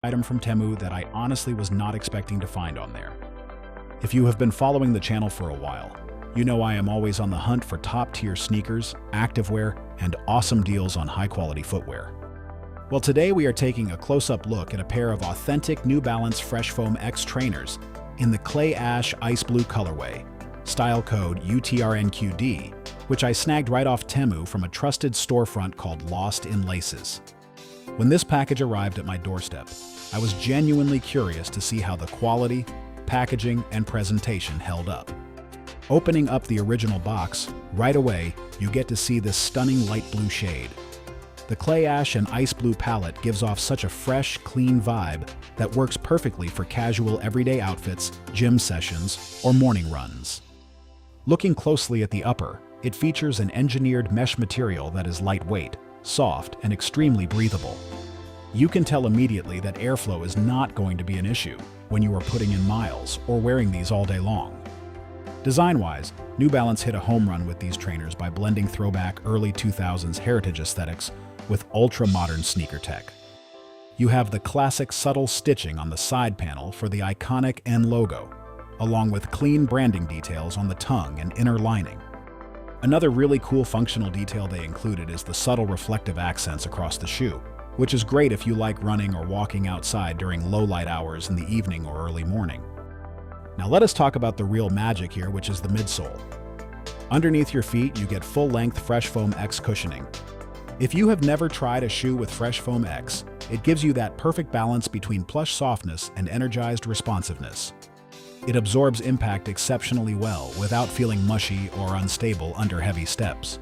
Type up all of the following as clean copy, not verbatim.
Item from Temu that I honestly was not expecting to find on there. If you have been following the channel for a while, you know I am always on the hunt for top-tier sneakers, activewear, and awesome deals on high-quality footwear. Well, today we are taking a close-up look at a pair of authentic New Balance Fresh Foam X trainers in the Clay Ash Ice Blue colorway, style code UTRNQD, which I snagged right off Temu from a trusted storefront called Lost in Laces. When this package arrived at my doorstep, I was genuinely curious to see how the quality, packaging, and presentation held up. Opening up the original box, right away, you get to see this stunning light blue shade. The clay ash and ice blue palette gives off such a fresh, clean vibe that works perfectly for casual everyday outfits, gym sessions, or morning runs. Looking closely at the upper, it features an engineered mesh material that is lightweight, soft, and extremely breathable. You can tell immediately that airflow is not going to be an issue when you are putting in miles or wearing these all day long. Design-wise, New Balance hit a home run with these trainers by blending throwback early 2000s heritage aesthetics with ultra-modern sneaker tech. You have the classic subtle stitching on the side panel for the iconic N logo, along with clean branding details on the tongue and inner lining. Another really cool functional detail they included is the subtle reflective accents across the shoe, which is great if you like running or walking outside during low-light hours in the evening or early morning. Now let us talk about the real magic here, which is the midsole. Underneath your feet, you get full-length Fresh Foam X cushioning. If you have never tried a shoe with Fresh Foam X, it gives you that perfect balance between plush softness and energized responsiveness. It absorbs impact exceptionally well without feeling mushy or unstable under heavy steps.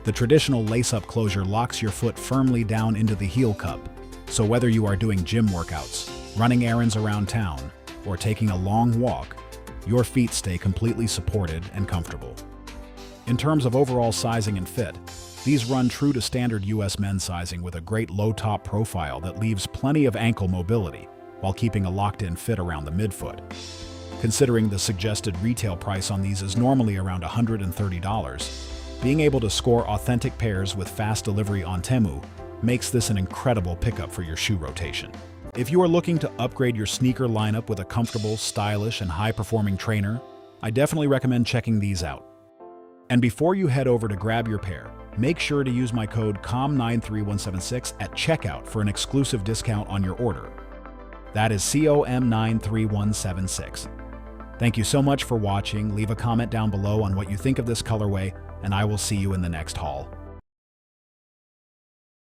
The traditional lace-up closure locks your foot firmly down into the heel cup, so whether you are doing gym workouts, running errands around town, or taking a long walk, your feet stay completely supported and comfortable. In terms of overall sizing and fit, these run true to standard US men's sizing with a great low-top profile that leaves plenty of ankle mobility while keeping a locked-in fit around the midfoot. Considering the suggested retail price on these is normally around $130, being able to score authentic pairs with fast delivery on Temu makes this an incredible pickup for your shoe rotation. If you are looking to upgrade your sneaker lineup with a comfortable, stylish, and high-performing trainer, I definitely recommend checking these out. And before you head over to grab your pair, make sure to use my code COM93176 at checkout for an exclusive discount on your order. That is COM93176. Thank you so much for watching. Leave a comment down below on what you think of this colorway, and I will see you in the next haul.